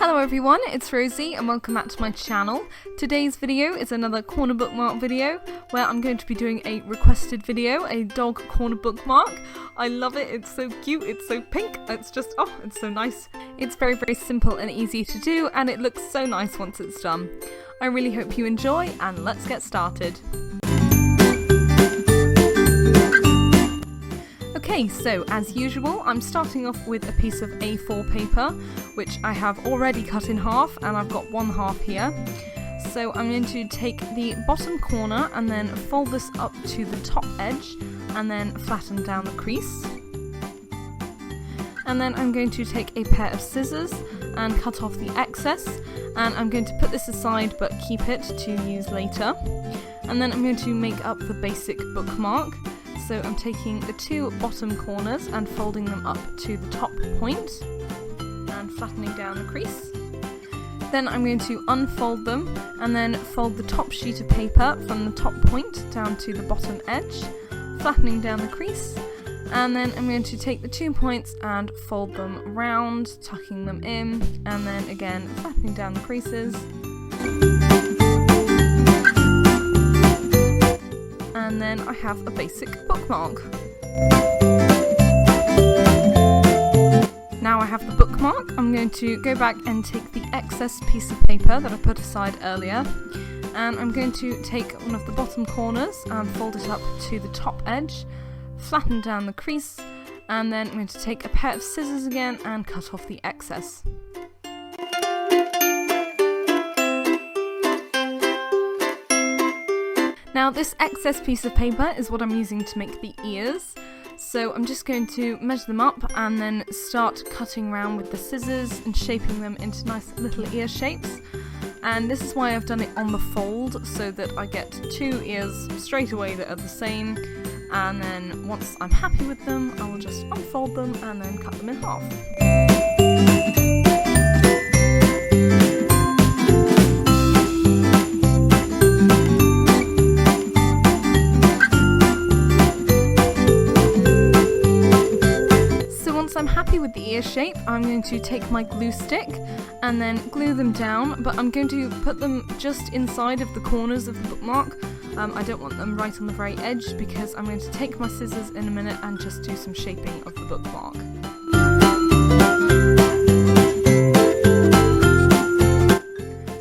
Hello everyone, it's Rosie and welcome back to my channel. Today's video is another corner bookmark video where I'm going to be doing a requested video, a dog corner bookmark. I love it, it's so cute, it's so pink, it's just, oh, it's so nice. It's very simple and easy to do and it looks so nice once it's done. I really hope you enjoy and let's get started. Okay, so as usual, I'm starting off with a piece of A4 paper, which I have already cut in half, and I've got one half here. So I'm going to take the bottom corner and then fold this up to the top edge, and then flatten down the crease. And then I'm going to take a pair of scissors and cut off the excess, and I'm going to put this aside but keep it to use later. And then I'm going to make up the basic bookmark. So I'm taking the two bottom corners and folding them up to the top point and flattening down the crease. Then I'm going to unfold them and then fold the top sheet of paper from the top point down to the bottom edge, flattening down the crease. And then I'm going to take the 2 points and fold them round, tucking them in, and then again flattening down the creases. And then I have a basic bookmark. Now I have the bookmark, I'm going to go back and take the excess piece of paper that I put aside earlier, and I'm going to take one of the bottom corners and fold it up to the top edge, flatten down the crease, and then I'm going to take a pair of scissors again and cut off the excess. Now this excess piece of paper is what I'm using to make the ears, so I'm just going to measure them up and then start cutting around with the scissors and shaping them into nice little ear shapes. And this is why I've done it on the fold, so that I get two ears straight away that are the same, and then once I'm happy with them I will just unfold them and then cut them in half. I'm happy with the ear shape, I'm going to take my glue stick and then glue them down, but I'm going to put them just inside of the corners of the bookmark. I don't want them right on the very edge because I'm going to take my scissors in a minute and just do some shaping of the bookmark.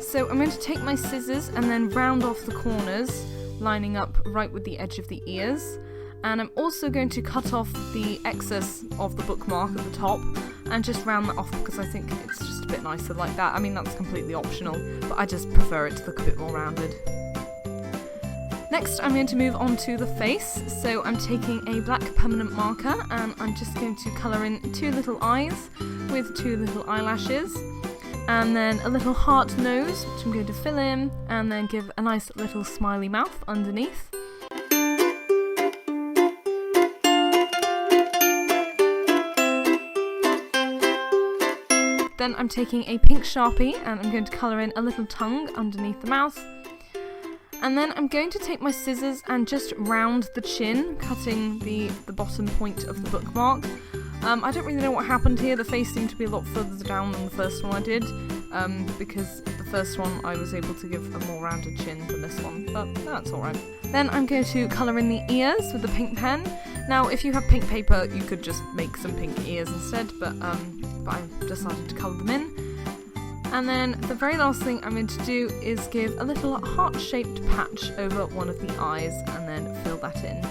So I'm going to take my scissors and then round off the corners, lining up right with the edge of the ears. And I'm also going to cut off the excess of the bookmark at the top and just round that off because I think it's just a bit nicer like that. I mean, that's completely optional, but I just prefer it to look a bit more rounded. Next, I'm going to move on to the face. So I'm taking a black permanent marker and I'm just going to colour in two little eyes with two little eyelashes, and then a little heart nose, which I'm going to fill in, and then give a nice little smiley mouth underneath. Then I'm taking a pink Sharpie and I'm going to colour in a little tongue underneath the mouth. And then I'm going to take my scissors and just round the chin, cutting the bottom point of the bookmark. I don't really know what happened here, the face seemed to be a lot further down than the first one I did, because the first one I was able to give a more rounded chin than this one, but that's alright. Then I'm going to colour in the ears with the pink pen. Now if you have pink paper you could just make some pink ears instead, but I decided to colour them in. And then the very last thing I'm going to do is give a little heart-shaped patch over one of the eyes and then fill that in.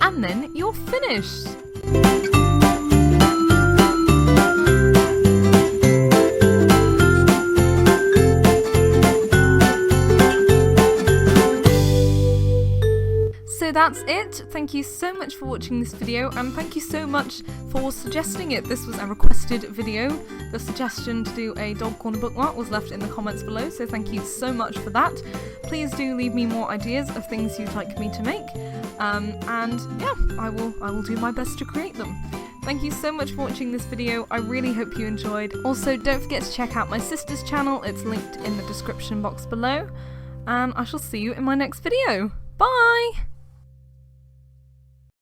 And then you're finished! So that's it. Thank you so much for watching this video and thank you so much for suggesting it. This was a requested video. The suggestion to do a dog corner bookmark was left in the comments below, so thank you so much for that. Please do leave me more ideas of things you'd like me to make, and yeah, I will do my best to create them. Thank you so much for watching this video, I really hope you enjoyed. Also, don't forget to check out my sister's channel, it's linked in the description box below, and I shall see you in my next video. Bye!